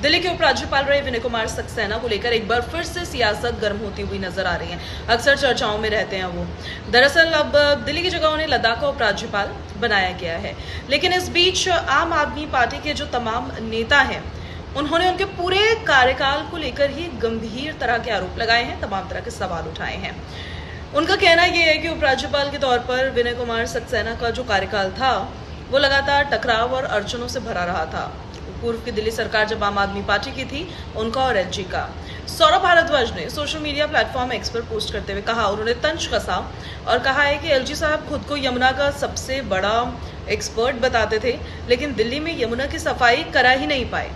दिल्ली के उपराज्यपाल रहे विनय कुमार सक्सेना को लेकर एक बार फिर से सियासत गर्म होती हुई नजर आ रही है। अक्सर चर्चाओं में रहते हैं वो। दरअसल अब दिल्ली की जगह उन्हें लद्दाख का उपराज्यपाल बनाया गया है, लेकिन इस बीच आम आदमी पार्टी के जो तमाम नेता हैं उन्होंने उनके पूरे कार्यकाल को लेकर ही गंभीर तरह के आरोप लगाए हैं, तमाम तरह के सवाल उठाए हैं। उनका कहना यह है कि उपराज्यपाल के तौर पर विनय कुमार सक्सेना का जो कार्यकाल था वो लगातार टकराव और अड़चनों से भरा रहा था। पूर्व की दिल्ली सरकार जब आम आदमी पार्टी की थी, उनका और एलजी का। सौरभ भारद्वाज ने सोशल मीडिया प्लेटफॉर्म एक्स पर पोस्ट करते हुए कहा, उन्होंने तंज कसा और कहा है कि एलजी साहब खुद को यमुना का सबसे बड़ा एक्सपर्ट बताते थे, लेकिन दिल्ली में यमुना की सफाई करा ही नहीं पाए।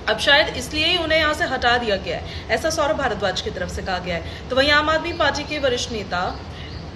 अब शायद इसलिए ही उन्हें यहाँ से हटा दिया गया है, ऐसा सौरभ भारद्वाज की तरफ से कहा गया है। तो वहीं आम आदमी पार्टी के वरिष्ठ नेता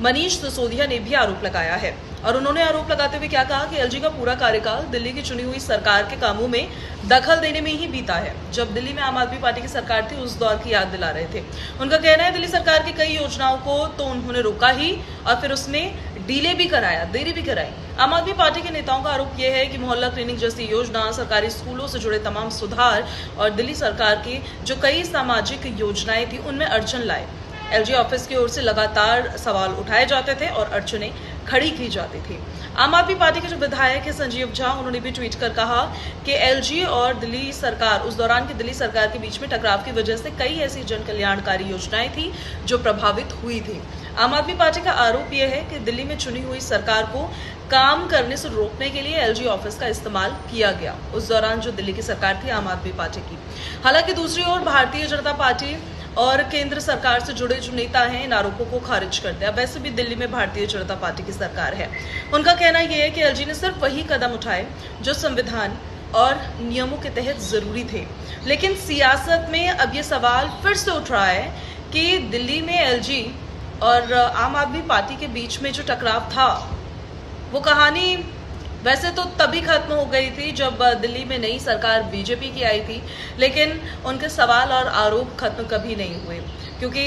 मनीष सिसोदिया ने भी आरोप लगाया है और उन्होंने आरोप लगाते हुए क्या कहा कि एलजी का पूरा कार्यकाल दिल्ली की चुनी हुई सरकार के कामों में दखल देने में ही बीता है। जब दिल्ली में आम आदमी पार्टी की सरकार थी, उस दौर की याद दिला रहे थे। उनका कहना है दिल्ली सरकार की कई योजनाओं को तो उन्होंने रोका ही और फिर उसमें डिले भी कराया, देरी भी कराई। आम आदमी पार्टी के नेताओं का आरोप यह है कि मोहल्ला क्लिनिक जैसी योजना, सरकारी स्कूलों से जुड़े तमाम सुधार और दिल्ली सरकार की जो कई सामाजिक योजनाएं थी उनमें अड़चन लाए। एलजी ऑफिस की ओर से लगातार सवाल उठाए जाते थे और अड़चनें खड़ी की जाती थी। आम आदमी पार्टी के जो विधायक है संजीव झा, उन्होंने भी ट्वीट कर कहा कि एलजी और दिल्ली सरकार, उस दौरान की दिल्ली सरकार के बीच में टकराव की वजह से कई ऐसी जन कल्याणकारी योजनाएं थी जो प्रभावित हुई थी। आम आदमी पार्टी का आरोप यह है कि दिल्ली में चुनी हुई सरकार को काम करने से रोकने के लिए एलजी ऑफिस का इस्तेमाल किया गया, उस दौरान जो दिल्ली की सरकार थी आम आदमी पार्टी की। हालांकि दूसरी ओर भारतीय जनता पार्टी और केंद्र सरकार से जुड़े जो नेता हैं इन आरोपों को खारिज करते हैं। वैसे भी दिल्ली में भारतीय जनता पार्टी की सरकार है। उनका कहना यह है कि एलजी ने सिर्फ वही कदम उठाए जो संविधान और नियमों के तहत जरूरी थे, लेकिन सियासत में अब ये सवाल फिर से उठ रहा है कि दिल्ली में एलजी और आम आदमी पार्टी के बीच में जो टकराव था वो कहानी वैसे तो तभी खत्म हो गई थी जब दिल्ली में नई सरकार बीजेपी की आई थी, लेकिन उनके सवाल और आरोप खत्म कभी नहीं हुए, क्योंकि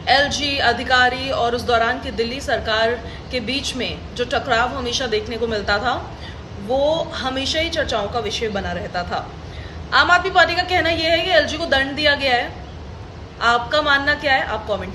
एलजी अधिकारी और उस दौरान की दिल्ली सरकार के बीच में जो टकराव हमेशा देखने को मिलता था वो हमेशा ही चर्चाओं का विषय बना रहता था। आम आदमी पार्टी का कहना यह है कि एलजी को दंड दिया गया है। आपका मानना क्या है? आप कमेंट करें।